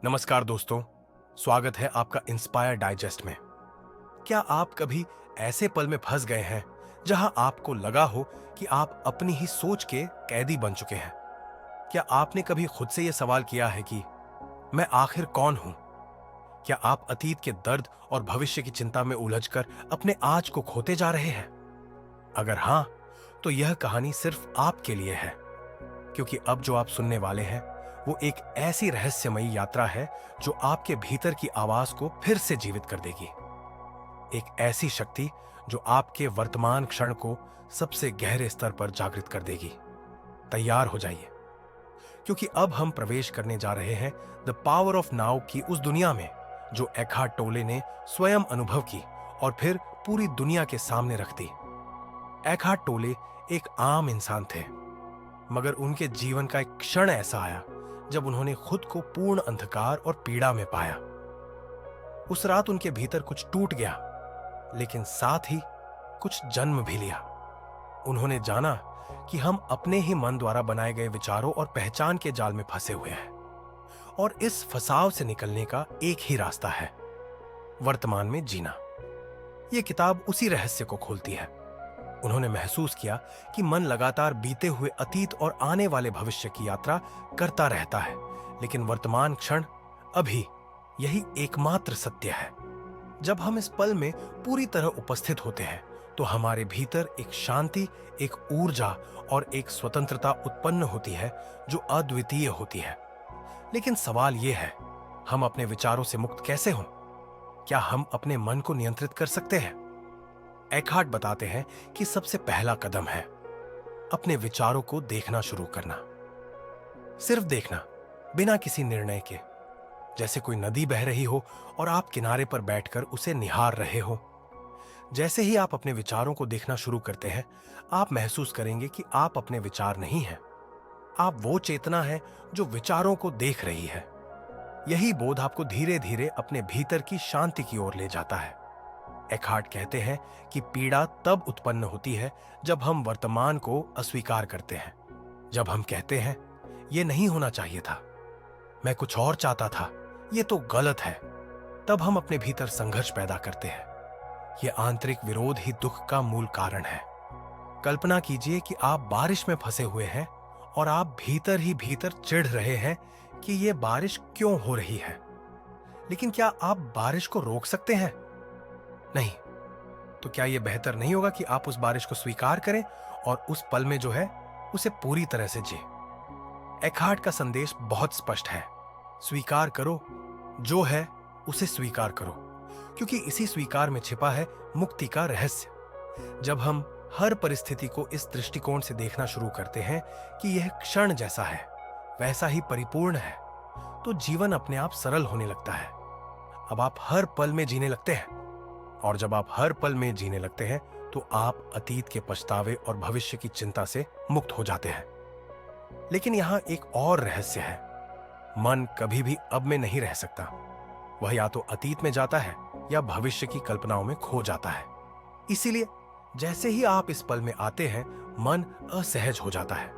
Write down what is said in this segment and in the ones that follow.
नमस्कार दोस्तों, स्वागत है आपका इंस्पायर डाइजेस्ट में। क्या आप कभी ऐसे पल में फंस गए हैं जहां आपको लगा हो कि आप अपनी ही सोच के कैदी बन चुके हैं? क्या आपने कभी खुद से यह सवाल किया है कि मैं आखिर कौन हूं? क्या आप अतीत के दर्द और भविष्य की चिंता में उलझकर अपने आज को खोते जा रहे हैं? अगर हां, तो यह कहानी सिर्फ आपके लिए है, क्योंकि अब जो आप सुनने वाले हैं वो एक ऐसी रहस्यमयी यात्रा है जो आपके भीतर की आवाज को फिर से जीवित कर देगी। एक ऐसी शक्ति जो आपके वर्तमान क्षण को सबसे गहरे स्तर पर जागृत कर देगी। तैयार हो जाइए, क्योंकि अब हम प्रवेश करने जा रहे हैं द पावर ऑफ नाउ की उस दुनिया में जो एखार्ट टोले ने स्वयं अनुभव की और फिर पूरी दुनिया के सामने रख दी। एखार्ट टोले एक आम इंसान थे, मगर उनके जीवन का एक क्षण ऐसा आया जब उन्होंने खुद को पूर्ण अंधकार और पीड़ा में पाया। उस रात उनके भीतर कुछ टूट गया, लेकिन साथ ही कुछ जन्म भी लिया। उन्होंने जाना कि हम अपने ही मन द्वारा बनाए गए विचारों और पहचान के जाल में फंसे हुए हैं, और इस फंसाव से निकलने का एक ही रास्ता है, वर्तमान में जीना। यह किताब उसी रहस्य को खोलती है। उन्होंने महसूस किया कि मन लगातार बीते हुए अतीत और आने वाले भविष्य की यात्रा करता रहता है, लेकिन वर्तमान क्षण अभी यही एकमात्र सत्य है। जब हम इस पल में पूरी तरह उपस्थित होते हैं तो हमारे भीतर एक शांति, एक ऊर्जा और एक स्वतंत्रता उत्पन्न होती है जो अद्वितीय होती है। लेकिन सवाल यह है, हम अपने विचारों से मुक्त कैसे हों? क्या हम अपने मन को नियंत्रित कर सकते हैं? एखार्ट बताते हैं कि सबसे पहला कदम है अपने विचारों को देखना शुरू करना। सिर्फ देखना, बिना किसी निर्णय के, जैसे कोई नदी बह रही हो और आप किनारे पर बैठकर उसे निहार रहे हो। जैसे ही आप अपने विचारों को देखना शुरू करते हैं, आप महसूस करेंगे कि आप अपने विचार नहीं हैं। आप वो चेतना है जो विचारों को देख रही है। यही बोध आपको धीरे धीरे अपने भीतर की शांति की ओर ले जाता है। एखार्ट कहते हैं कि पीड़ा तब उत्पन्न होती है जब हम वर्तमान को अस्वीकार करते हैं। जब हम कहते हैं यह नहीं होना चाहिए था, मैं कुछ और चाहता था, यह तो गलत है, तब हम अपने भीतर संघर्ष पैदा करते हैं। यह आंतरिक विरोध ही दुख का मूल कारण है। कल्पना कीजिए कि आप बारिश में फंसे हुए हैं और आप भीतर ही भीतर चिढ़ रहे हैं कि यह बारिश क्यों हो रही है। लेकिन क्या आप बारिश को रोक सकते हैं? नहीं। तो क्या यह बेहतर नहीं होगा कि आप उस बारिश को स्वीकार करें और उस पल में जो है उसे पूरी तरह से जिए? एखार्ट का संदेश बहुत स्पष्ट है, स्वीकार करो, जो है उसे स्वीकार करो, क्योंकि इसी स्वीकार में छिपा है मुक्ति का रहस्य। जब हम हर परिस्थिति को इस दृष्टिकोण से देखना शुरू करते हैं कि यह क्षण जैसा है वैसा ही परिपूर्ण है, तो जीवन अपने आप सरल होने लगता है। अब आप हर पल में जीने लगते हैं, और जब आप हर पल में जीने लगते हैं तो आप अतीत के पछतावे और भविष्य की चिंता से मुक्त हो जाते हैं। लेकिन यहां एक और रहस्य है, मन कभी भी अब में नहीं रह सकता। वह या तो अतीत में जाता है या भविष्य की कल्पनाओं में खो जाता है। इसीलिए जैसे ही आप इस पल में आते हैं, मन असहज हो जाता है।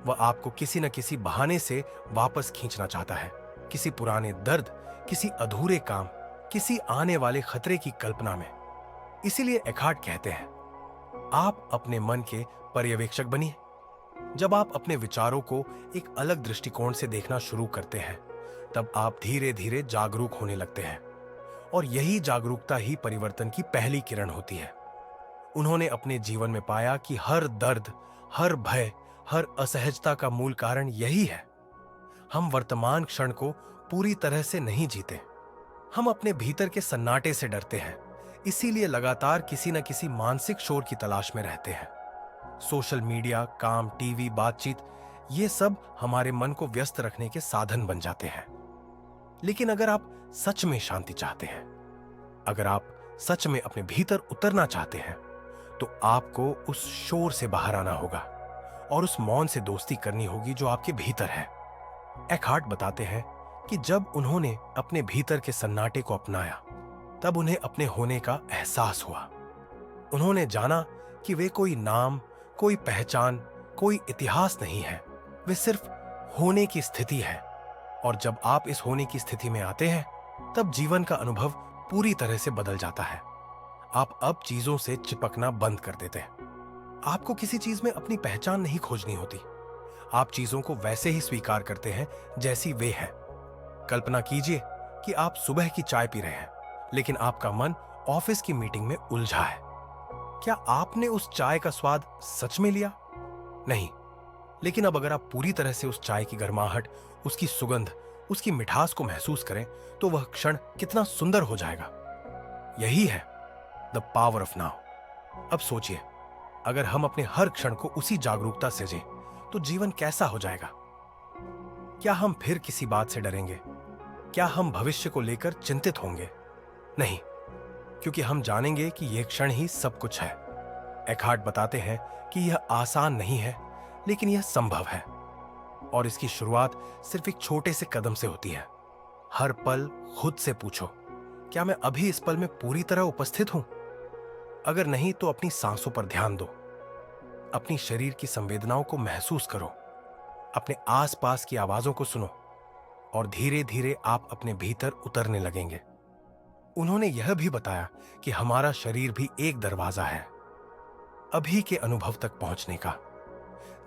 वह आपको किसी न किसी बहाने से वापस खींचना चाहता है, किसी पुराने दर्द, किसी अधूरे काम, किसी आने वाले खतरे की कल्पना में। इसीलिए एखार्ट कहते हैं, आप अपने मन के पर्यवेक्षक बनिए। जब आप अपने विचारों को एक अलग दृष्टिकोण से देखना शुरू करते हैं, तब आप धीरे धीरे जागरूक होने लगते हैं, और यही जागरूकता ही परिवर्तन की पहली किरण होती है। उन्होंने अपने जीवन में पाया कि हर दर्द, हर भय, हर असहजता का मूल कारण यही है, हम वर्तमान क्षण को पूरी तरह से नहीं जीते। हम अपने भीतर के सन्नाटे से डरते हैं, इसीलिए लगातार किसी न किसी मानसिक शोर की तलाश में रहते हैं। सोशल मीडिया, काम, टीवी, बातचीत, ये सब हमारे मन को व्यस्त रखने के साधन बन जाते हैं। लेकिन अगर आप सच में शांति चाहते हैं, अगर आप सच में अपने भीतर उतरना चाहते हैं, तो आपको उस शोर से बाहर आना होगा और उस मौन से दोस्ती करनी होगी जो आपके भीतर है। एखार्ट बताते हैं कि जब उन्होंने अपने भीतर के सन्नाटे को अपनाया, तब उन्हें अपने होने का एहसास हुआ। उन्होंने जाना कि वे कोई नाम, कोई पहचान, कोई इतिहास नहीं है, वे सिर्फ होने की स्थिति है। और जब आप इस होने की स्थिति में आते हैं, तब जीवन का अनुभव पूरी तरह से बदल जाता है। आप अब चीजों से चिपकना बंद कर देते हैं। आपको किसी चीज में अपनी पहचान नहीं खोजनी होती। आप चीजों को वैसे ही स्वीकार करते हैं जैसी वे हैं। कल्पना कीजिए कि आप सुबह की चाय पी रहे हैं, लेकिन आपका मन ऑफिस की मीटिंग में उलझा है। क्या आपने उस चाय का स्वाद सच में लिया? नहीं। लेकिन अब अगर आप पूरी तरह से उस चाय की गर्माहट, उसकी सुगंध, उसकी मिठास को महसूस करें, तो वह क्षण कितना सुंदर हो जाएगा। यही है द पावर ऑफ नाउ। अब सोचिए, अगर हम अपने हर क्षण को उसी जागरूकता से जिएं, तो जीवन कैसा हो जाएगा? क्या हम फिर किसी बात से डरेंगे? क्या हम भविष्य को लेकर चिंतित होंगे? नहीं, क्योंकि हम जानेंगे कि यह क्षण ही सब कुछ है। एखार्ट बताते हैं कि यह आसान नहीं है, लेकिन यह संभव है, और इसकी शुरुआत सिर्फ एक छोटे से कदम से होती है। हर पल खुद से पूछो, क्या मैं अभी इस पल में पूरी तरह उपस्थित हूं? अगर नहीं, तो अपनी सांसों पर ध्यान दो, अपनी शरीर की संवेदनाओं को महसूस करो, अपने आसपास की आवाजों को सुनो, और धीरे धीरे आप अपने भीतर उतरने लगेंगे। उन्होंने यह भी बताया कि हमारा शरीर भी एक दरवाजा है अभी के अनुभव तक पहुंचने का।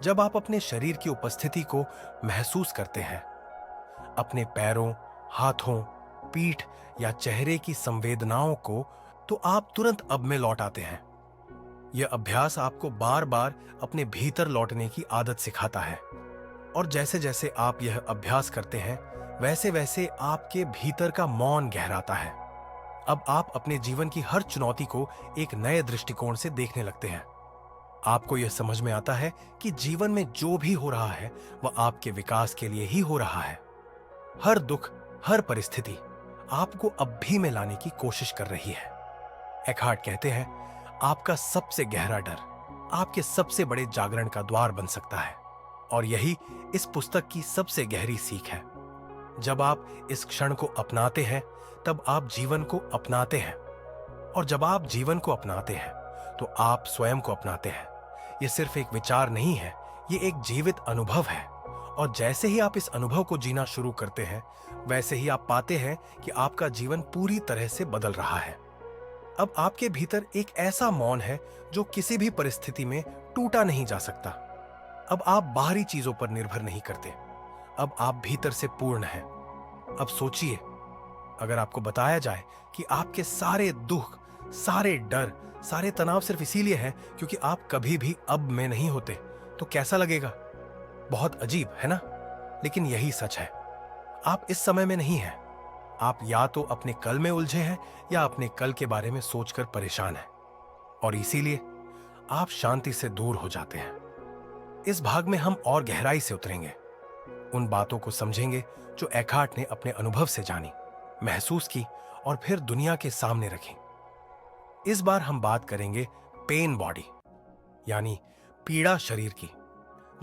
जब आप अपने शरीर की उपस्थिति को महसूस करते हैं, अपने पैरों, हाथों, पीठ या चेहरे की संवेदनाओं को, तो आप तुरंत अब में लौट आते हैं। यह अभ्यास आपको बार बार अपने भीतर लौटने की आदत सिखाता है, और जैसे जैसे आप यह अभ्यास करते हैं, वैसे वैसे आपके भीतर का मौन गहराता है। अब आप अपने जीवन की हर चुनौती को एक नए दृष्टिकोण से देखने लगते हैं। आपको यह समझ में आता है कि जीवन में जो भी हो रहा है, वह आपके विकास के लिए ही हो रहा है। हर दुख, हर परिस्थिति आपको अब भी में लाने की कोशिश कर रही है। एखार्ट कहते हैं, आपका सबसे गहरा डर आपके सबसे बड़े जागरण का द्वार बन सकता है, और यही इस पुस्तक की सबसे गहरी सीख है। जब आप इस क्षण को अपनाते हैं, तब आप जीवन को अपनाते हैं, और जब आप जीवन को अपनाते हैं, तो आप स्वयं को अपनाते हैं। यह सिर्फ एक विचार नहीं है, यह एक जीवित अनुभव है, और जैसे ही आप इस अनुभव को जीना शुरू करते हैं, वैसे ही आप पाते हैं कि आपका जीवन पूरी तरह से बदल रहा है। अब आपके भीतर एक ऐसा मौन है जो किसी भी परिस्थिति में टूटा नहीं जा सकता। अब आप बाहरी चीजों पर निर्भर नहीं करते, अब आप भीतर से पूर्ण हैं। अब सोचिए, अगर आपको बताया जाए कि आपके सारे दुख, सारे डर, सारे तनाव सिर्फ इसीलिए हैं क्योंकि आप कभी भी अब में नहीं होते, तो कैसा लगेगा? बहुत अजीब है ना? लेकिन यही सच है। आप इस समय में नहीं हैं। आप या तो अपने कल में उलझे हैं, या अपने कल के बारे में सोचकर परेशान हैं, और इसीलिए आप शांति से दूर हो जाते हैं। इस भाग में हम और गहराई से उतरेंगे, उन बातों को समझेंगे जो एखार्ट ने अपने अनुभव से जानी, महसूस की, और फिर दुनिया के सामने रखी। इस बार हम बात करेंगे पेन बॉडी, यानी पीड़ा शरीर की,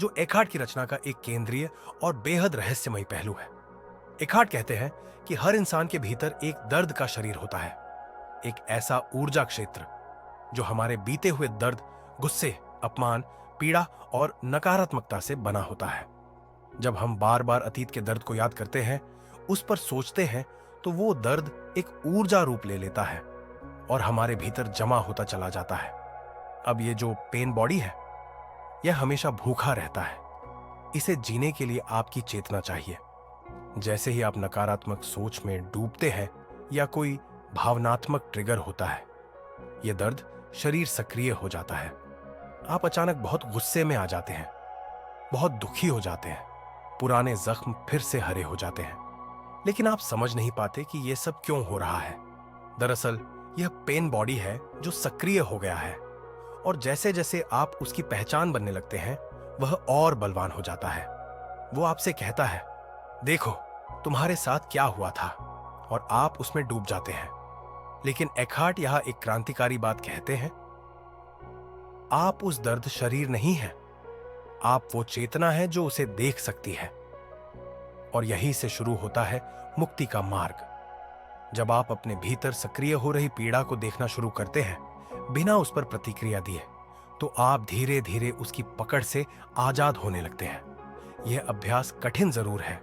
जो एखार्ट की रचना का एक केंद्रीय और बेहद रहस्यमयी पहलू है। एखार्ट कहते हैं कि हर इंसान के भीतर एक दर्द का शरीर होता है, एक ऐसा ऊर्जा क्षेत्र जो हमारे बीते हुए दर्द, गुस्से, अपमान, पीड़ा और नकारात्मकता से बना होता है। जब हम बार बार अतीत के दर्द को याद करते हैं, उस पर सोचते हैं, तो वो दर्द एक ऊर्जा रूप ले लेता है और हमारे भीतर जमा होता चला जाता है। अब ये जो पेन बॉडी है, यह हमेशा भूखा रहता है। इसे जीने के लिए आपकी चेतना चाहिए। जैसे ही आप नकारात्मक सोच में डूबते हैं या कोई भावनात्मक ट्रिगर होता है, यह दर्द शरीर सक्रिय हो जाता है। आप अचानक बहुत गुस्से में आ जाते हैं, बहुत दुखी हो जाते हैं, पुराने जख्म फिर से हरे हो जाते हैं, लेकिन आप समझ नहीं पाते कि यह सब क्यों हो रहा है। दरअसल यह पेन बॉडी है जो सक्रिय हो गया है, और जैसे जैसे आप उसकी पहचान बनने लगते हैं, वह और बलवान हो जाता है। वो आपसे कहता है, देखो तुम्हारे साथ क्या हुआ था, और आप उसमें डूब जाते हैं। लेकिन एखार्ट यहां एक क्रांतिकारी बात कहते हैं, आप उस दर्द शरीर नहीं हैं, आप वो चेतना है जो उसे देख सकती है। और यहीं से शुरू होता है मुक्ति का मार्ग। जब आप अपने भीतर सक्रिय हो रही पीड़ा को देखना शुरू करते हैं, बिना उस पर प्रतिक्रिया दिए, तो आप धीरे धीरे उसकी पकड़ से आजाद होने लगते हैं। यह अभ्यास कठिन जरूर है,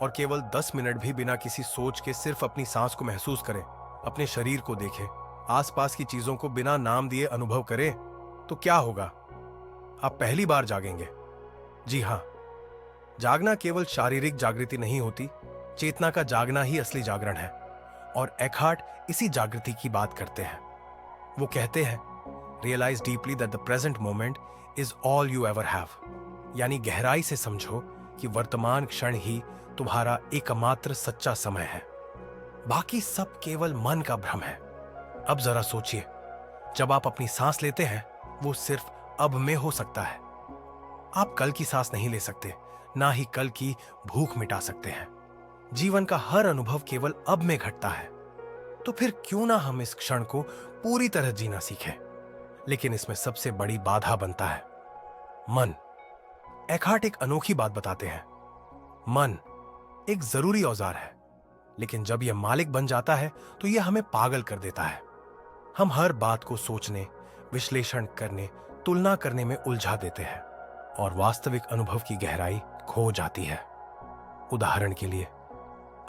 और केवल 10 मिनट भी बिना किसी सोच के सिर्फ अपनी सांस को महसूस करें, अपने शरीर को देखें, आसपास की चीजों को बिना नाम दिए अनुभव करें, तो क्या होगा? आप पहली बार जागेंगे। जी हां, जागना केवल शारीरिक जागृति नहीं होती, चेतना का जागना ही असली जागरण है। और एकहार्ट इसी जागृति की बात करते हैं। वो कहते हैं, realise deeply that the present moment is all you ever have. यानी गहराई से समझो कि वर्तमान क्षण ही तुम्हारा एकमात्र सच्चा समय है, बाकी सब केवल मन का भ्रम है। अब जरा सोचिए, जब आप अपनी सांस लेते हैं, वो सिर्फ अब में हो सकता है। आप कल की सांस नहीं ले सकते, ना ही कल की भूख मिटा सकते हैं। जीवन का हर अनुभव केवल अब में घटता है। तो फिर क्यों ना हम इस क्षण को पूरी तरह जीना सीखें? लेकिन इसमें सबसे बड़ी बाधा बनता है मन। एकहार्ट एक अनोखी बात बताते हैं। मन एक जरूरी औजार है, लेकिन जब यह मालिक बन जाता है तो यह हमें पागल कर देता है। हम हर बात को सोचने, विश्लेषण करने, तुलना करने में उलझा देते हैं और वास्तविक अनुभव की गहराई खो जाती है। उदाहरण के लिए,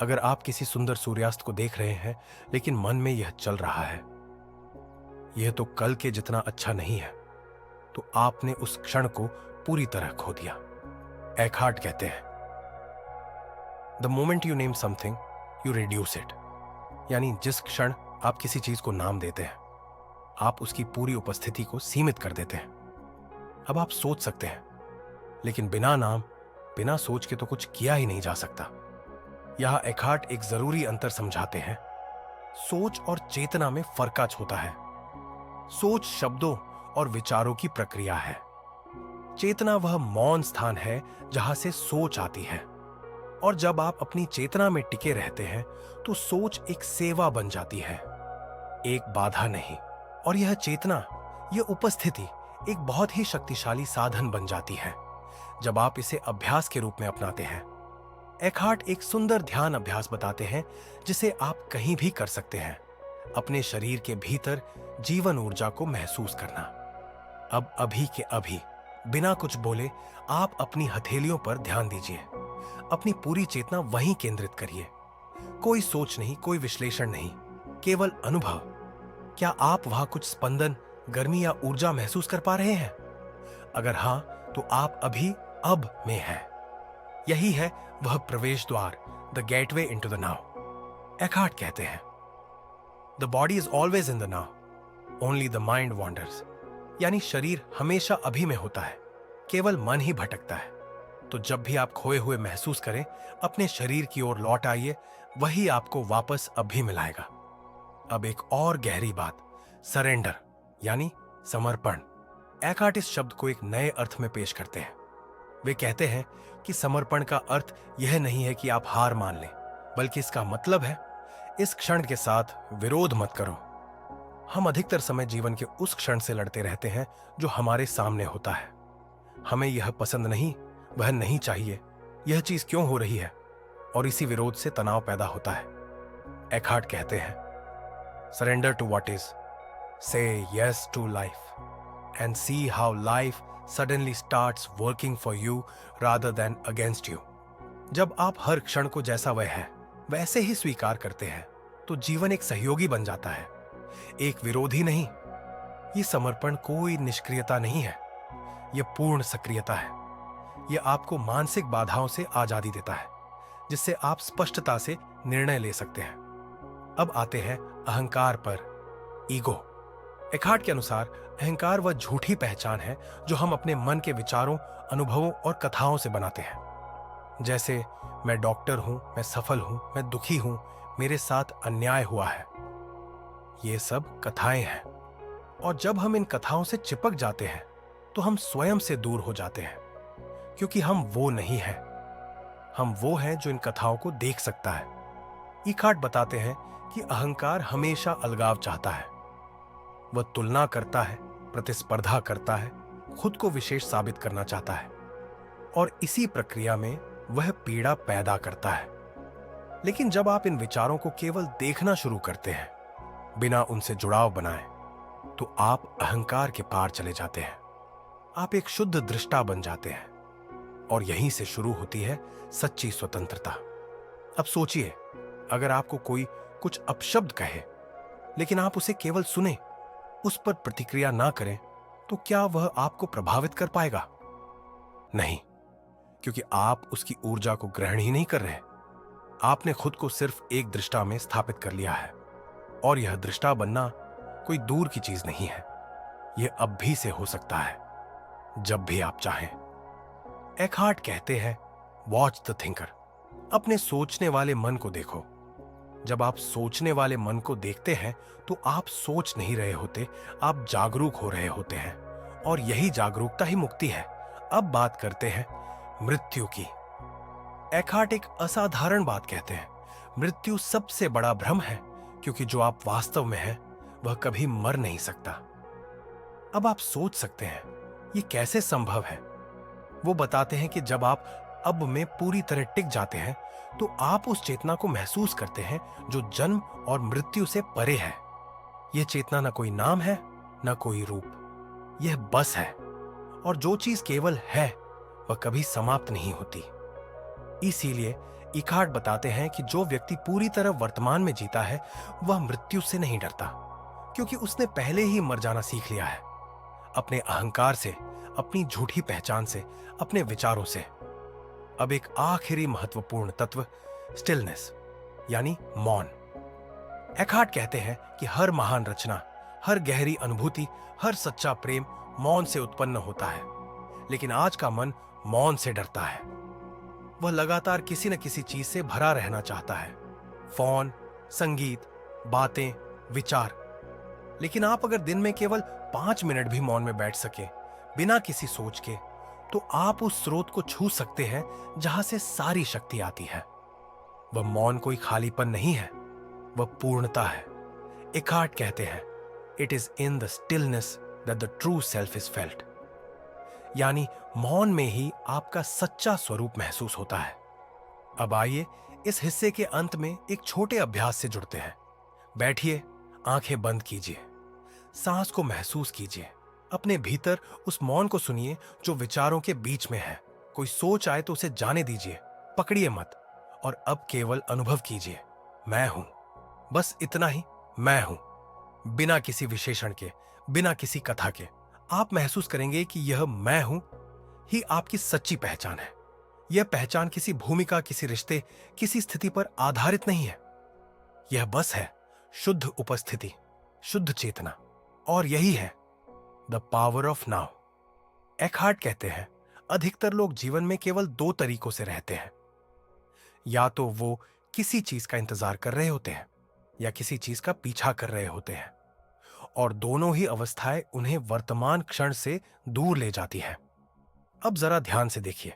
अगर आप किसी सुंदर सूर्यास्त को देख रहे हैं लेकिन मन में यह चल रहा है, यह तो कल के जितना अच्छा नहीं है, तो आपने उस क्षण को पूरी तरह खो दिया। एकहार्ट कहते हैं, the moment you name something you reduce it. यानी जिस क्षण आप किसी चीज को नाम देते हैं, आप उसकी पूरी उपस्थिति को सीमित कर देते हैं। अब आप सोच सकते हैं, लेकिन बिना नाम, बिना सोच के तो कुछ किया ही नहीं जा सकता। यहां एकहार्ट एक जरूरी अंतर समझाते हैं। सोच और चेतना में फर्क होता है। सोच शब्दों और विचारों की प्रक्रिया है। चेतना वह मौन स्थान है जहां से सोच आती है। और जब आप अपनी चेतना में टिके रहते हैं तो सोच एक सेवा बन जाती है, एक बाधा नहीं। और यह चेतना, यह उपस्थिति एक बहुत ही शक्तिशाली साधन बन जाती है जब आप इसे अभ्यास के रूप में अपनाते हैं। एकहार्ट एक सुंदर ध्यान अभ्यास बताते हैं जिसे आप कहीं भी कर सकते हैं। अपने शरीर के भीतर जीवन ऊर्जा को महसूस करना। अब अभी के अभी, बिना कुछ बोले, आप अपनी हथेलियों पर ध्यान दीजिए। अपनी पूरी चेतना वहीं केंद्रित करिए। कोई सोच नहीं, कोई विश्लेषण नहीं, केवल अनुभव। क्या आप वहां कुछ स्पंदन, गर्मी या ऊर्जा महसूस कर पा रहे हैं? अगर हां, तो आप अभी अब में हैं। यही है वह प्रवेश द्वार, the gateway into the now. Eckhart कहते हैं, the body is always in the now, only the mind wanders. यानी शरीर हमेशा अभी में होता है, केवल मन ही भटकता है। तो जब भी आप खोए हुए महसूस करें, अपने शरीर की ओर लौट आइए, वही आपको वापस अभी मिलाएगा। अब एक और गहरी बात, सरेंडर यानी समर्पण। एकहार्ट इस शब्द को एक नए अर्थ में पेश करते हैं। वे कहते हैं कि समर्पण का अर्थ यह नहीं है कि आप हार मान लें, बल्कि इसका मतलब है इस क्षण के साथ विरोध मत करो। हम अधिकतर समय जीवन के उस क्षण से लड़ते रहते हैं जो हमारे सामने होता है। हमें यह पसंद नहीं, वह नहीं चाहिए, यह चीज क्यों हो रही है, और इसी विरोध से तनाव पैदा होता है। एकहार्ट कहते हैं, surrender to what is, say yes to life and see how life suddenly starts working for you rather than against you। जब आप हर क्षण को जैसा वह है वैसे ही स्वीकार करते हैं, तो जीवन एक सहयोगी बन जाता है, एक विरोधी नहीं। ये समर्पण कोई निष्क्रियता नहीं है, यह पूर्ण सक्रियता है। यह आपको मानसिक बाधाओं से आजादी देता है, जिससे आप स्पष्टता से निर्णय ले सकते हैं। अब आते हैं अहंकार पर, ईगो। एकहार्ट के अनुसार अहंकार वह झूठी पहचान है जो हम अपने मन के विचारों, अनुभवों और कथाओं से बनाते हैं। जैसे मैं डॉक्टर हूं, मैं सफल हूं, मैं दुखी हूं, मेरे साथ अन्याय हुआ है। ये सब कथाएं हैं। और जब हम इन कथाओं से चिपक जाते हैं तो हम स्वयं से दूर हो जाते हैं, क्योंकि हम वो नहीं हैं। हम वो हैं जो इन कथाओं को देख सकता है। एकहार्ट बताते हैं कि अहंकार हमेशा अलगाव चाहता है। वह तुलना करता है, प्रतिस्पर्धा करता है, खुद को विशेष साबित करना चाहता है, और इसी प्रक्रिया में वह पीड़ा पैदा करता है। लेकिन जब आप इन विचारों को केवल देखना शुरू करते हैं, बिना उनसे जुड़ाव बनाए, तो आप अहंकार के पार चले जाते हैं। आप एक शुद्ध दृष्टा बन जाते हैं। और यहीं से शुरू होती है सच्ची स्वतंत्रता। अब सोचिए, अगर आपको कोई कुछ अपशब्द कहे लेकिन आप उसे केवल सुने, उस पर प्रतिक्रिया ना करें, तो क्या वह आपको प्रभावित कर पाएगा? नहीं, क्योंकि आप उसकी ऊर्जा को ग्रहण ही नहीं कर रहे। आपने खुद को सिर्फ एक दृष्टा में स्थापित कर लिया है, और यह दृष्टा बनना कोई दूर की चीज नहीं है। यह अब भी से हो सकता है, जब भी आप चाहें। एकहार्ट कहते हैं, वॉच द थिंकर। अपने सोचने वाले मन को देखो। जब आप सोचने वाले मन को देखते हैं तो आप सोच नहीं रहे होते, आप जागरूक हो रहे होते हैं, और यही जागरूकता ही मुक्ति है। अब बात करते हैं मृत्यु की। एकहार्ट एक असाधारण बात कहते हैं, मृत्यु सबसे बड़ा भ्रम है, क्योंकि जो आप वास्तव में हैं वह कभी मर नहीं सकता। अब आप सोच सकते हैं ये कैसे संभव है। वो बताते हैं कि जब आप अब में पूरी तरह टिक जाते हैं तो आप उस चेतना को महसूस करते हैं जो जन्म और मृत्यु से परे है। यह चेतना न कोई नाम है, न कोई रूप, यह बस है। और जो चीज केवल है वह कभी समाप्त नहीं होती। इसीलिए एकहार्ट बताते हैं कि जो व्यक्ति पूरी तरह वर्तमान में जीता है वह मृत्यु से नहीं डरता, क्योंकि उसने पहले ही मर जाना सीख लिया है, अपने अहंकार से, अपनी झूठी पहचान से, अपने विचारों से। अब एक आखिरी महत्वपूर्ण तत्व, स्टिलनेस, यानी मौन। एकहार्ट कहते हैं कि हर महान रचना, हर गहरी अनुभूति, हर सच्चा प्रेम मौन से उत्पन्न होता है। लेकिन आज का मन मौन से डरता है। वह लगातार किसी न किसी चीज से भरा रहना चाहता है, फोन, संगीत, बातें, विचार। लेकिन आप अगर दिन में केवल 5 मिनट भी मौन में बैठ सके, बिना किसी सोच के, तो आप उस स्रोत को छू सकते हैं जहां से सारी शक्ति आती है। वह मौन कोई खालीपन नहीं है, वह पूर्णता है। एकहार्ट कहते हैं, it is in the stillness that the true self is felt. यानी मौन में ही आपका सच्चा स्वरूप महसूस होता है। अब आइए इस हिस्से के अंत में एक छोटे अभ्यास से जुड़ते हैं। बैठिए, आंखें बंद कीजिए, सांस को महसूस कीजिए, अपने भीतर उस मौन को सुनिए जो विचारों के बीच में है। कोई सोच आए तो उसे जाने दीजिए, पकड़िए मत, और अब केवल अनुभव कीजिए, मैं हूं, बस इतना ही, मैं हूं। बिना किसी विशेषण के, बिना किसी कथा के, आप महसूस करेंगे कि यह मैं हूं ही आपकी सच्ची पहचान है। यह पहचान किसी भूमिका, किसी रिश्ते, किसी स्थिति पर आधारित नहीं है। यह बस है शुद्ध उपस्थिति, शुद्ध चेतना, और यही है the power of now. Eckhart कहते हैं, अधिकतर लोग जीवन में केवल 2 तरीकों से रहते हैं। या तो वो किसी चीज का इंतजार कर रहे होते हैं, या किसी चीज का पीछा कर रहे होते हैं, और दोनों ही अवस्थाएं उन्हें वर्तमान क्षण से दूर ले जाती है। अब जरा ध्यान से देखिए,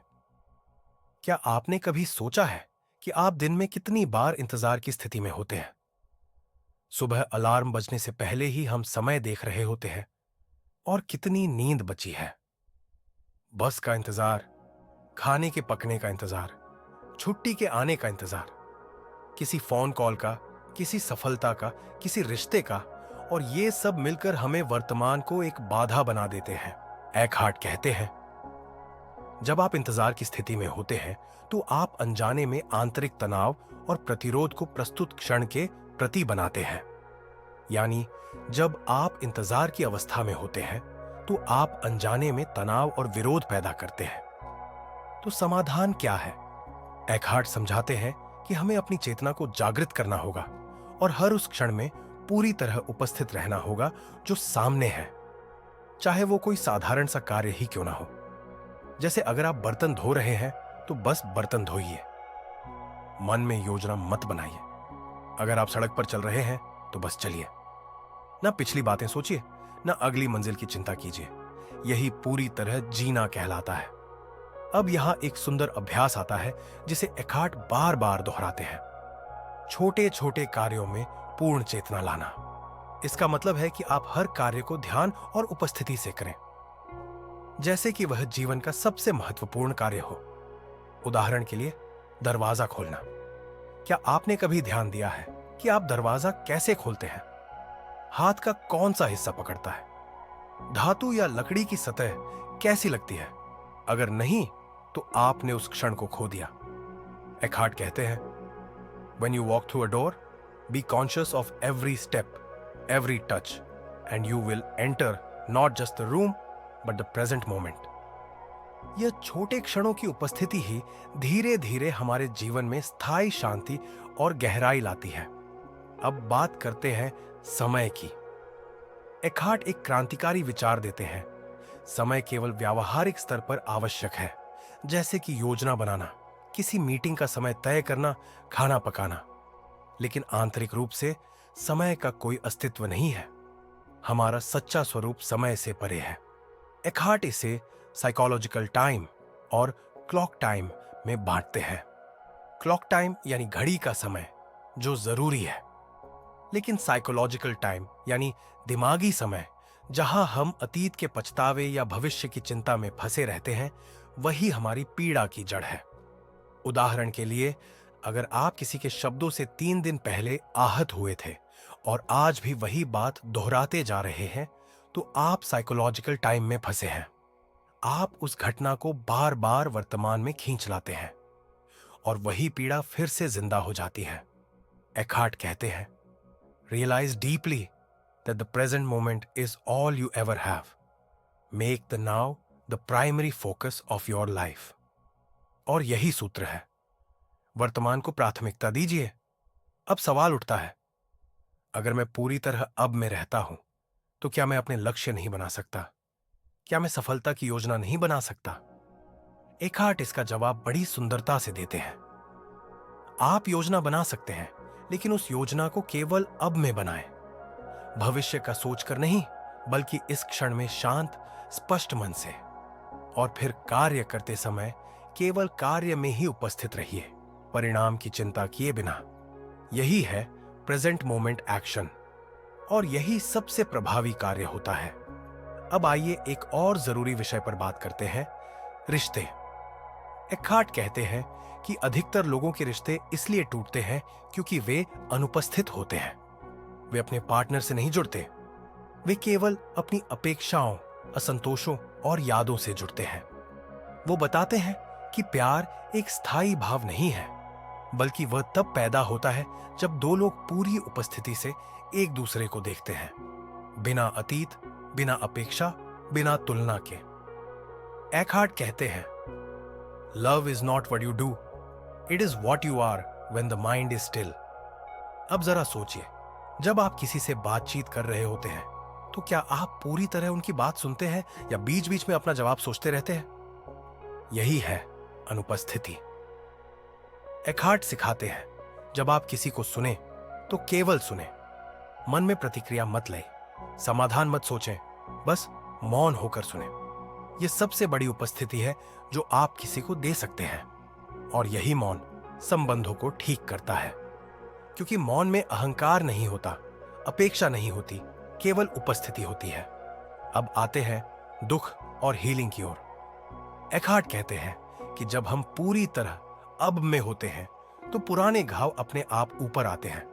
क्या आपने कभी सोचा है कि आप दिन में कितनी बार इंतजार की स्थिति में होते हैं? सुबह अलार्म बजने से पहले ही हम समय देख रहे होते हैं, और कितनी नींद बची है। बस का इंतजार, खाने के पकने का इंतजार, छुट्टी के आने का इंतजार, किसी फोन कॉल का, किसी सफलता का, किसी रिश्ते का, और ये सब मिलकर हमें वर्तमान को एक बाधा बना देते हैं। एकहार्ट कहते हैं, जब आप इंतजार की स्थिति में होते हैं तो आप अनजाने में आंतरिक तनाव और प्रतिरोध को प्रस्तुत क्षण के प्रति बनाते हैं। यानी जब आप इंतजार की अवस्था में होते हैं तो आप अनजाने में तनाव और विरोध पैदा करते हैं। तो समाधान क्या है? एकहार्ट समझाते हैं कि हमें अपनी चेतना को जागृत करना होगा और हर उस क्षण में पूरी तरह उपस्थित रहना होगा जो सामने है, चाहे वो कोई साधारण सा कार्य ही क्यों ना हो। जैसे अगर आप बर्तन धो रहे हैं तो बस बर्तन धोइए, मन में योजना मत बनाइए। अगर आप सड़क पर चल रहे हैं तो बस चलिए, ना पिछली बातें सोचिए, ना अगली मंजिल की चिंता कीजिए। यही पूरी तरह जीना कहलाता है। अब यहां एक सुंदर अभ्यास आता है जिसे एकहार्ट बार बार दोहराते हैं, छोटे छोटे कार्यों में पूर्ण चेतना लाना। इसका मतलब है कि आप हर कार्य को ध्यान और उपस्थिति से करें, जैसे कि वह जीवन का सबसे महत्वपूर्ण कार्य हो। उदाहरण के लिए, दरवाजा खोलना। क्या आपने कभी ध्यान दिया है कि आप दरवाजा कैसे खोलते हैं? हाथ का कौन सा हिस्सा पकड़ता है? धातु या लकड़ी की सतह कैसी लगती है? अगर नहीं तो आपने उस क्षण को खो दिया। एकहार्ट कहते हैं, When you walk through a door, be conscious of every step, every touch, and you will enter not just the room, but the present moment. यह छोटे क्षणों की उपस्थिति ही धीरे धीरे हमारे जीवन में स्थायी शांति और गहराई लाती है। अब बात करते हैं समय की। एखार्ट एक क्रांतिकारी विचार देते हैं। समय केवल व्यावहारिक स्तर पर आवश्यक है, जैसे कि योजना बनाना, किसी मीटिंग का समय तय करना, खाना पकाना। लेकिन आंतरिक रूप से समय का कोई अस्तित्व नहीं है। हमारा सच्चा स्वरूप समय से परे है। एखार्ट इसे साइकोलॉजिकल टाइम और क्लॉक टाइम में बांटते हैं। क्लॉक टाइम यानी घड़ी का समय जो जरूरी है, लेकिन साइकोलॉजिकल टाइम यानी दिमागी समय जहां हम अतीत के पछतावे या भविष्य की चिंता में फंसे रहते हैं, वही हमारी पीड़ा की जड़ है। उदाहरण के लिए, अगर आप किसी के शब्दों से 3 दिन पहले आहत हुए थे और आज भी वही बात दोहराते जा रहे हैं, तो आप साइकोलॉजिकल टाइम में फंसे हैं। आप उस घटना को बार बार वर्तमान में खींच लाते हैं और वही पीड़ा फिर से जिंदा हो जाती है। एखार्ट कहते हैं, realise deeply that the present moment is all you ever have. Make the now the primary focus of your life. और यही सूत्र है, वर्तमान को प्राथमिकता दीजिए। अब सवाल उठता है, अगर मैं पूरी तरह अब में रहता हूं, तो क्या मैं अपने लक्ष्य नहीं बना सकता? क्या मैं सफलता की योजना नहीं बना सकता? एखार्ट इसका जवाब बड़ी सुंदरता से देते हैं। आप योजना बना सकते हैं, लेकिन उस योजना को केवल अब में बनाएं। भविष्य का सोचकर नहीं, बल्कि इस क्षण में शांत, स्पष्ट मन से। और फिर कार्य करते समय केवल कार्य में ही उपस्थित रहिए, परिणाम की चिंता किए बिना। यही है प्रेजेंट मोमेंट एक्शन, और यही सबसे प्रभावी कार्य होता है। अब आइए एक और जरूरी विषय पर बात करते हैं, रिश्ते। एखार्ट कहते हैं कि अधिकतर लोगों के रिश्ते इसलिए टूटते हैं क्योंकि वे अनुपस्थित होते हैं। वे अपने पार्टनर से नहीं जुड़ते, वे केवल अपनी अपेक्षाओं, असंतोषों और यादों से जुड़ते हैं। वो बताते हैं कि प्यार एक स्थायी भाव नहीं है, बल्कि वह तब पैदा होता है जब दो लोग पूरी उपस्थिति से एक दूसरे को देखते हैं, बिना अतीत, बिना अपेक्षा, बिना तुलना के। एखार्ट कहते हैं, love is not what you do, it is what you are when the mind is still. अब जरा सोचिए, जब आप किसी से बातचीत कर रहे होते हैं, तो क्या आप पूरी तरह उनकी बात सुनते हैं या बीच बीच में अपना जवाब सोचते रहते हैं? यही है अनुपस्थिति। एखार्ट सिखाते हैं, जब आप किसी को सुने तो केवल सुने, मन में प्रतिक्रिया मत लें, समाधान मत सोचें, बस मौन होकर सुने। यह सबसे बड़ी उपस्थिति है जो आप किसी को दे सकते हैं, और यही मौन संबंधों को ठीक करता है, क्योंकि मौन में अहंकार नहीं होता, अपेक्षा नहीं होती, केवल उपस्थिति होती है। अब आते हैं दुख और हीलिंग की ओर। एखार्ट कहते हैं कि जब हम पूरी तरह अब में होते हैं, तो पुराने घाव अपने आप ऊपर आते हैं,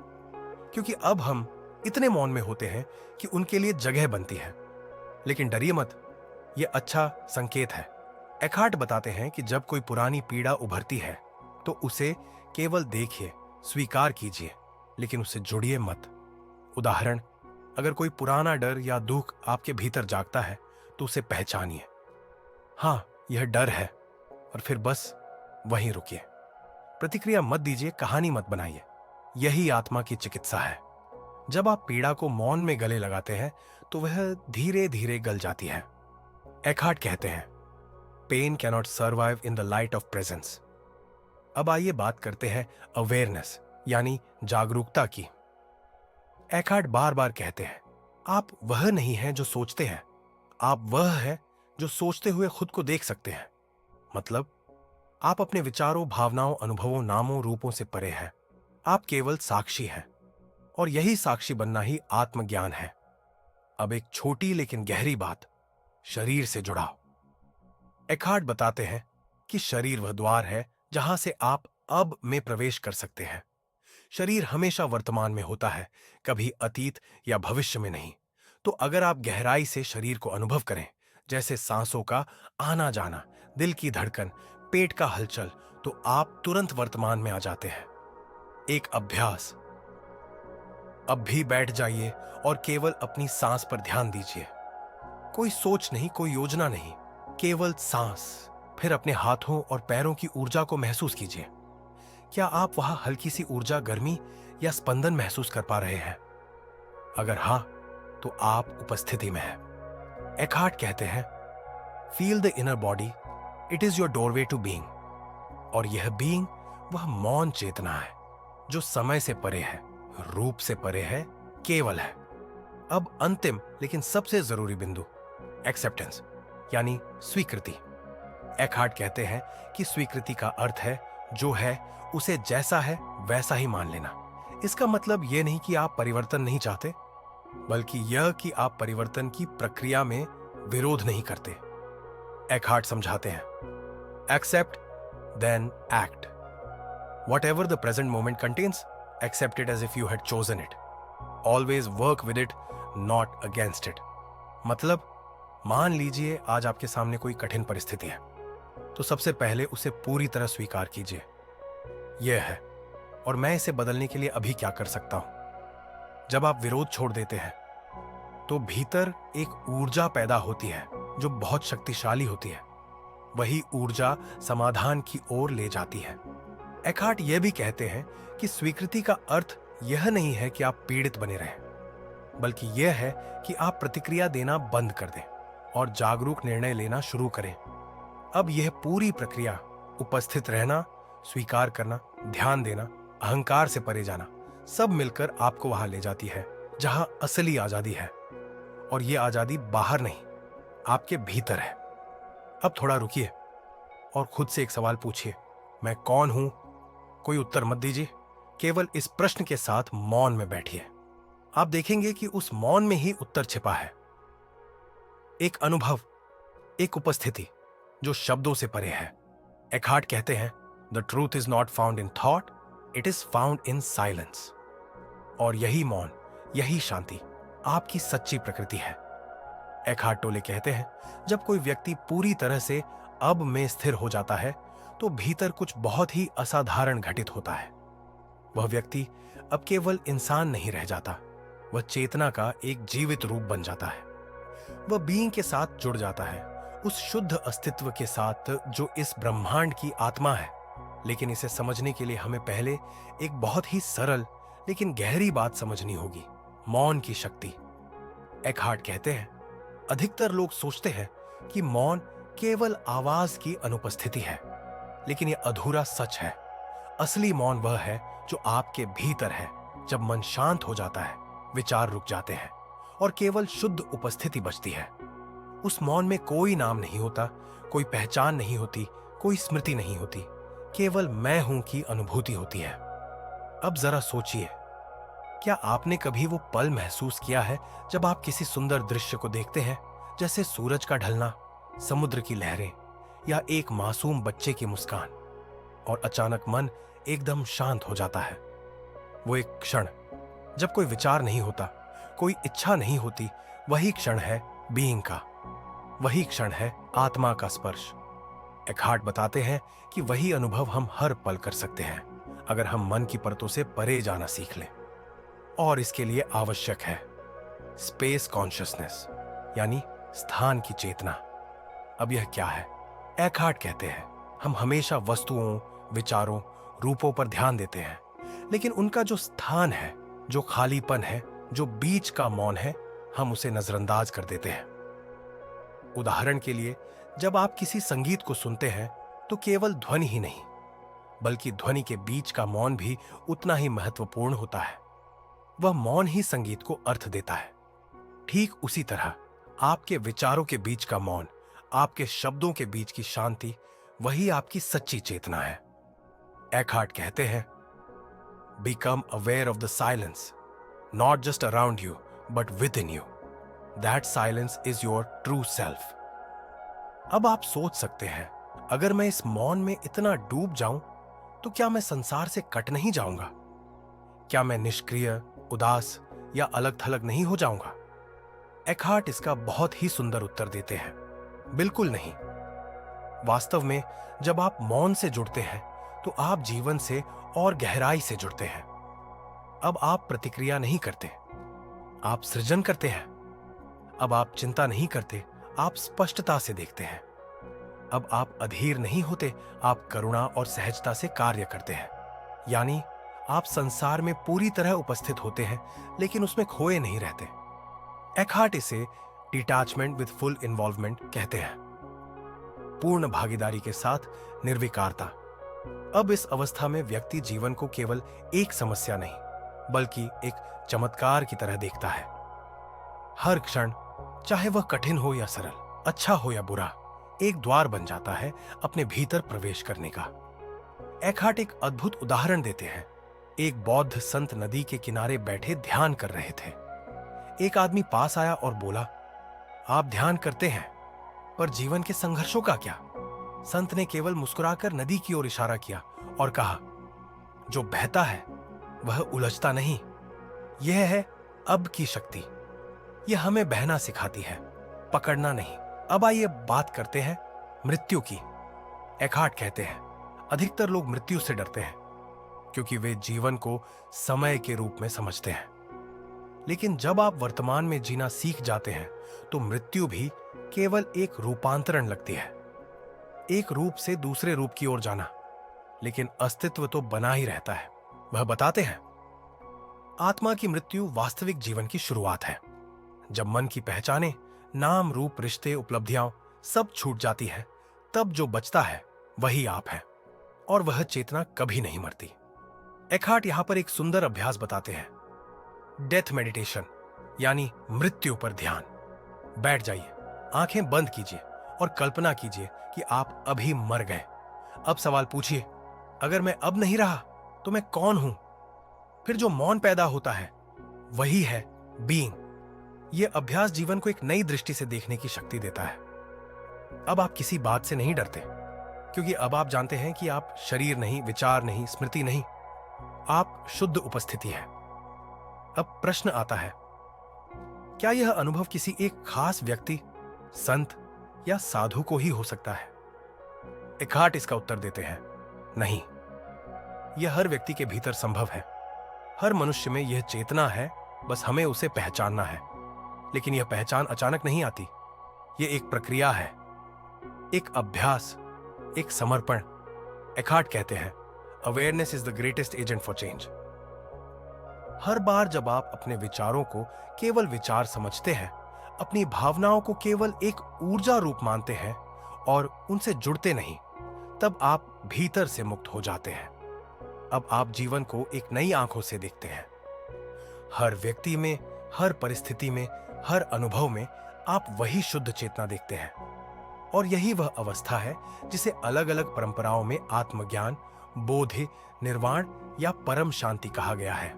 क्योंकि अब हम इतने मौन में होते हैं कि उनके लिए जगह बनती है। लेकिन डरिए मत, यह अच्छा संकेत है। एखार्ट बताते हैं कि जब कोई पुरानी पीड़ा उभरती है, तो उसे केवल देखिए, स्वीकार कीजिए, लेकिन उससे जुड़िए मत। उदाहरण, अगर कोई पुराना डर या दुख आपके भीतर जागता है, तो उसे पहचानिए। हाँ, यह डर है, और फिर बस वहीं रुकिए। प्रतिक्रिया मत दीजिए, कहानी मत बनाइए। यही आत्मा की चिकित्सा है। जब आप पीड़ा को मौन में गले लगाते हैं, तो वह धीरे धीरे गल जाती है। एखार्ट कहते हैं, pain cannot survive in the light of presence. अब आइए बात करते हैं अवेयरनेस यानी जागरूकता की। एखार्ट बार बार कहते हैं, आप वह नहीं हैं जो सोचते हैं, आप वह है जो सोचते हुए खुद को देख सकते हैं। मतलब, आप अपने विचारों, भावनाओं, अनुभवों, नामों, रूपों से परे हैं। आप केवल साक्षी हैं, और यही साक्षी बनना ही आत्मज्ञान है। अब एक छोटी लेकिन गहरी बात, शरीर से जुड़ाव। एखार्ट बताते हैं कि शरीर वह द्वार है जहां से आप अब में प्रवेश कर सकते हैं। शरीर हमेशा वर्तमान में होता है, कभी अतीत या भविष्य में नहीं। तो अगर आप गहराई से शरीर को अनुभव करें, जैसे सांसों का आना जाना, दिल की धड़कन, पेट का हलचल, तो आप तुरंत वर्तमान में आ जाते हैं। एक अभ्यास। अब भी बैठ जाइए और केवल अपनी सांस पर ध्यान दीजिए। कोई सोच नहीं, कोई योजना नहीं, केवल सांस। फिर अपने हाथों और पैरों की ऊर्जा को महसूस कीजिए। क्या आप वहां हल्की सी ऊर्जा, गर्मी या स्पंदन महसूस कर पा रहे हैं? अगर हां, तो आप उपस्थिति में हैं। एकहार्ट कहते हैं, feel the inner body, it is your doorway to being. और यह बीइंग वह मौन चेतना है जो समय से परे है, रूप से परे है, केवल है। अब अंतिम लेकिन सबसे जरूरी बिंदु, एक्सेप्टेंस, यानी स्वीकृति। एकहार्ट कहते हैं कि स्वीकृति का अर्थ है जो है उसे जैसा है वैसा ही मान लेना। इसका मतलब यह नहीं कि आप परिवर्तन नहीं चाहते, बल्कि यह कि आप परिवर्तन की प्रक्रिया में विरोध नहीं करते। एकहार्ट समझाते हैं, accept then act. Whatever the present moment contains, accept it as if you had chosen it. Always work with it, not against it. मतलब, मान लीजिए आज आपके सामने कोई कठिन परिस्थिति है, तो सबसे पहले उसे पूरी तरह स्वीकार कीजिए। यह है, और मैं इसे बदलने के लिए अभी क्या कर सकता हूं। जब आप विरोध छोड़ देते हैं, तो भीतर एक ऊर्जा पैदा होती है जो बहुत शक्तिशाली होती है। वही ऊर्जा समाधान की ओर ले जाती है। एकहार्ट यह भी कहते हैं कि स्वीकृति का अर्थ यह नहीं है कि आप पीड़ित बने रहें, बल्कि यह है कि आप प्रतिक्रिया देना बंद कर दें और जागरूक निर्णय लेना शुरू करें। अब यह पूरी प्रक्रिया, उपस्थित रहना, स्वीकार करना, ध्यान देना, अहंकार से परे जाना, सब मिलकर आपको वहां ले जाती है जहां असली आजादी है। और यह आजादी बाहर नहीं, आपके भीतर है। अब थोड़ा रुकिए और खुद से एक सवाल पूछिए, मैं कौन हूं? कोई उत्तर मत दीजिए, केवल इस प्रश्न के साथ मौन में बैठिए। आप देखेंगे कि उस मौन में ही उत्तर छिपा है। एक अनुभव, एक उपस्थिति जो शब्दों से परे है। एकहार्ट कहते हैं, the truth is not found in thought, it is found in silence. और यही मौन, यही शांति आपकी सच्ची प्रकृति है। एकहार्ट टोले कहते हैं, जब कोई व्यक्ति पूरी तरह से अब में स्थिर हो जाता है, तो भीतर कुछ बहुत ही असाधारण घटित होता है। वह व्यक्ति अब केवल इंसान नहीं रह जाता, वह चेतना का एक जीवित रूप बन जाता है। वह बीइंग के साथ जुड़ जाता है, उस शुद्ध अस्तित्व के साथ जो इस ब्रह्मांड की आत्मा है। लेकिन इसे समझने के लिए हमें पहले एक बहुत ही सरल लेकिन गहरी बात समझनी होगी, मौन की शक्ति। एकहार्ट कहते हैं, अधिकतर लोग सोचते हैं कि मौन केवल आवाज की अनुपस्थिति है, लेकिन यह अधूरा सच है। असली मौन वह है जो आपके भीतर है। जब मन शांत हो जाता है, विचार रुक जाते हैं और केवल शुद्ध उपस्थिति बचती है। उस मौन में कोई नाम नहीं होता, कोई पहचान नहीं होती, कोई स्मृति नहीं होती, केवल मैं हूं की अनुभूति होती है। अब जरा सोचिए, क्या आपने कभी वो पल महसूस किया है जब आप किसी सुंदर दृश्य को देखते हैं, जैसे सूरज का ढलना, समुद्र की लहरें या एक मासूम बच्चे की मुस्कान, और अचानक मन एकदम शांत हो जाता है। वो एक क्षण जब कोई विचार नहीं होता, कोई इच्छा नहीं होती, वही क्षण है बीइंग का, वही क्षण है आत्मा का स्पर्श। एकहार्ट बताते हैं कि वही अनुभव हम हर पल कर सकते हैं, अगर हम मन की परतों से परे जाना सीख लें। और इसके लिए आवश्यक है स्पेस कॉन्शियसनेस, यानी स्थान की चेतना। अब यह क्या है? एकहार्ट कहते हैं, हम हमेशा वस्तुओं, विचारों, रूपों पर ध्यान देते हैं, लेकिन उनका जो स्थान है, जो खालीपन है, जो बीच का मौन है, हम उसे नजरअंदाज कर देते हैं। उदाहरण के लिए, जब आप किसी संगीत को सुनते हैं, तो केवल ध्वनि ही नहीं, बल्कि ध्वनि के बीच का मौन भी उतना ही महत्वपूर्ण होता है। वह मौन ही संगीत को अर्थ देता है। ठीक उसी तरह आपके विचारों के बीच का मौन, आपके शब्दों के बीच की शांति, वही आपकी सच्ची चेतना है। एकहार्ट कहते हैं, become aware of the silence, not just around you but with in you. That silence is your true self. अब आप सोच सकते हैं, अगर मैं इस मौन में इतना डूब जाऊं, तो क्या मैं संसार से कट नहीं जाऊंगा? क्या मैं निष्क्रिय, उदास या अलग थलग नहीं हो जाऊंगा? एकहार्ट इसका बहुत ही सुंदर उत्तर देते हैं, बिल्कुल नहीं। वास्तव में जब आप मौन से जुड़ते हैं, तो आप जीवन से और गहराई से जुड़ते हैं। अब आप प्रतिक्रिया नहीं करते, आप सृजन करते हैं। अब आप चिंता नहीं करते, आप स्पष्टता से देखते हैं। अब आप अधीर नहीं होते, आप करुणा और सहजता से कार्य करते हैं। यानी आप संसार में पूरी तरह उपस्थित होते हैं, लेकिन उसमें खोए नहीं रहते। एकहार्ट इसे डिटैचमेंट विद फुल इन्वॉल्वमेंट कहते हैं, पूर्ण भागीदारी के साथ निर्विकारता। अब इस अवस्था में व्यक्ति जीवन को केवल एक समस्या नहीं, बल्कि एक चमत्कार की तरह देखता है। हर क्षण, चाहे वह कठिन हो या सरल, अच्छा हो या बुरा, एक द्वार बन जाता है अपने भीतर प्रवेश करने का। एकहार्ट एक अद्भुत उदाहरण देते हैं। एक बौद्ध संत नदी के किनारे बैठे ध्यान कर रहे थे। एक आदमी पास आया और बोला, आप ध्यान करते हैं, पर जीवन के संघर्षों का क्या? संत ने केवल मुस्कुराकर नदी की ओर इशारा किया और कहा, जो बहता है वह उलझता नहीं। यह है अब की शक्ति। यह हमें बहना सिखाती है, पकड़ना नहीं। अब आइए बात करते हैं मृत्यु की। एकहार्ट कहते हैं, अधिकतर लोग मृत्यु से डरते हैं क्योंकि वे जीवन को समय के रूप में समझते हैं। लेकिन जब आप वर्तमान में जीना सीख जाते हैं तो मृत्यु भी केवल एक रूपांतरण लगती है। एक रूप से दूसरे रूप की ओर जाना, लेकिन अस्तित्व तो बना ही रहता है। वह बताते हैं, आत्मा की मृत्यु वास्तविक जीवन की शुरुआत है। जब मन की पहचाने, नाम, रूप, रिश्ते, उपलब्धियां सब छूट जाती है, तब जो बचता है वही आप है, और वह चेतना कभी नहीं मरती। एकहार्ट यहां पर एक सुंदर अभ्यास बताते हैं, डेथ मेडिटेशन, यानी मृत्यु पर ध्यान। बैठ जाइए, आंखें बंद कीजिए और कल्पना कीजिए कि आप अभी मर गए। अब सवाल पूछिए, अगर मैं अब नहीं रहा तो मैं कौन हूं? फिर जो मौन पैदा होता है वही है बीइंग। यह अभ्यास जीवन को एक नई दृष्टि से देखने की शक्ति देता है। अब आप किसी बात से नहीं डरते, क्योंकि अब आप जानते हैं कि आप शरीर नहीं, विचार नहीं, स्मृति नहीं, आप शुद्ध उपस्थिति है। अब प्रश्न आता है, क्या यह अनुभव किसी एक खास व्यक्ति, संत या साधु को ही हो सकता है? एकहार्ट इसका उत्तर देते हैं, नहीं, यह हर व्यक्ति के भीतर संभव है। हर मनुष्य में यह चेतना है, बस हमें उसे पहचानना है। लेकिन यह पहचान अचानक नहीं आती। यह एक प्रक्रिया है, एक अभ्यास, एक समर्पण। एकहार्ट कहते हैं, awareness is the greatest agent for change. हर बार जब आप अपने विचारों को केवल विचार समझते हैं, अपनी भावनाओं को केवल एक ऊर्जा रूप मानते हैं और उनसे जुड़ते नहीं, तब आप भीतर से मुक्त हो जाते हैं। अब आप जीवन को एक नई आंखों से देखते हैं। हर व्यक्ति में, हर परिस्थिति में, हर अनुभव में आप वही शुद्ध चेतना देखते हैं। और यही वह अवस्था है जिसे अलग अलग परंपराओं में आत्मज्ञान, बोधि, निर्वाण या परम शांति कहा गया है।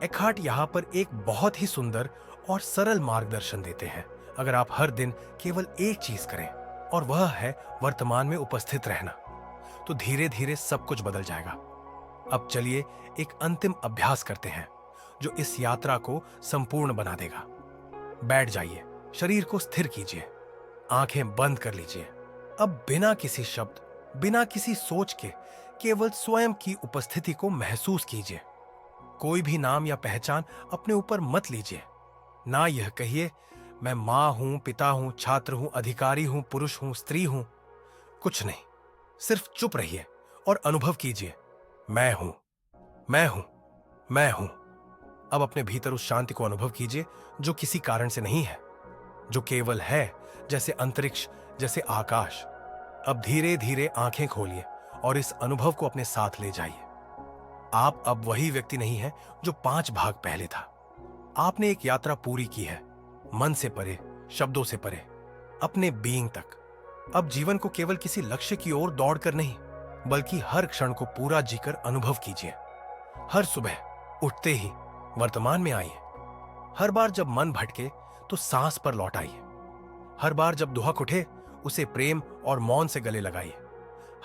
एकहार्ट यहां पर एक बहुत ही सुंदर और सरल मार्गदर्शन देते हैं। अगर आप हर दिन केवल एक चीज करें, और वह है वर्तमान में उपस्थित रहना, तो धीरे धीरे सब कुछ बदल जाएगा। अब चलिए एक अंतिम अभ्यास करते हैं जो इस यात्रा को संपूर्ण बना देगा। बैठ जाइए, शरीर को स्थिर कीजिए, आंखें बंद कर लीजिए। अब बिना किसी शब्द, बिना किसी सोच के केवल स्वयं की उपस्थिति को महसूस कीजिए। कोई भी नाम या पहचान अपने ऊपर मत लीजिए। ना यह कहिए, मैं मां हूं, पिता हूं, छात्र हूं, अधिकारी हूं, पुरुष हूं, स्त्री हूं। कुछ नहीं, सिर्फ चुप रहिए और अनुभव कीजिए, मैं हूं, मैं हूं, मैं हूं। अब अपने भीतर उस शांति को अनुभव कीजिए जो किसी कारण से नहीं है, जो केवल है, जैसे अंतरिक्ष, जैसे आकाश। अब धीरे धीरे आंखें खोलिए और इस अनुभव को अपने साथ ले जाइए। आप अब वही व्यक्ति नहीं है जो 5 भाग पहले था। आपने एक यात्रा पूरी की है, मन से परे, शब्दों से परे, अपने बीइंग तक। अब जीवन को केवल किसी लक्ष्य की ओर दौड़कर नहीं, बल्कि हर क्षण को पूरा जीकर अनुभव कीजिए। हर सुबह उठते ही वर्तमान में आइए। हर बार जब मन भटके तो सांस पर लौट आइए। हर बार जब दुहक उठे उसे प्रेम और मौन से गले लगाइए।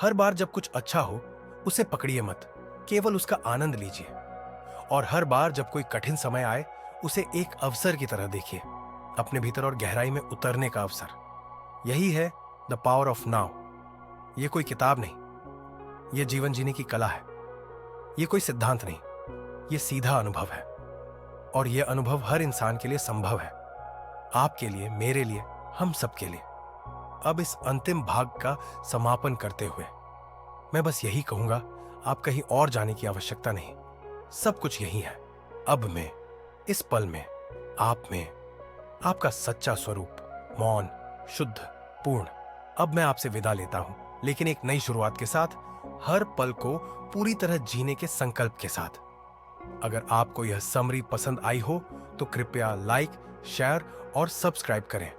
हर बार जब कुछ अच्छा हो उसे पकड़िए मत, केवल उसका आनंद लीजिए। और हर बार जब कोई कठिन समय आए उसे एक अवसर की तरह देखिए, अपने भीतर और गहराई में उतरने का अवसर। यही है द पावर ऑफ नाउ। यह कोई किताब नहीं, यह जीवन जीने की कला है। ये कोई सिद्धांत नहीं, ये सीधा अनुभव है, और ये अनुभव हर इंसान के लिए संभव है। आपके लिए, मेरे लिए, हम सबके लिए। अब इस अंतिम भाग का समापन करते हुए मैं बस यही कहूंगा, आप कहीं और जाने की आवश्यकता नहीं। सब कुछ यही है, अब में, इस पल में, आप में, आपका सच्चा स्वरूप, मौन, शुद्ध, पूर्ण। अब मैं आपसे विदा लेता हूं, लेकिन एक नई शुरुआत के साथ, हर पल को पूरी तरह जीने के संकल्प के साथ। अगर आपको यह समरी पसंद आई हो तो कृपया लाइक, शेयर और सब्सक्राइब करें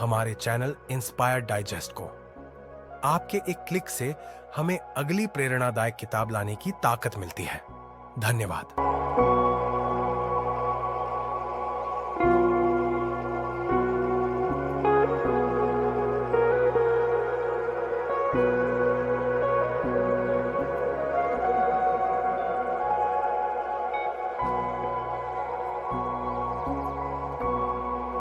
हमारे चैनल इंस्पायर डाइजेस्ट को। आपके एक क्लिक से हमें अगली प्रेरणादायक किताब लाने की ताकत मिलती है। धन्यवाद।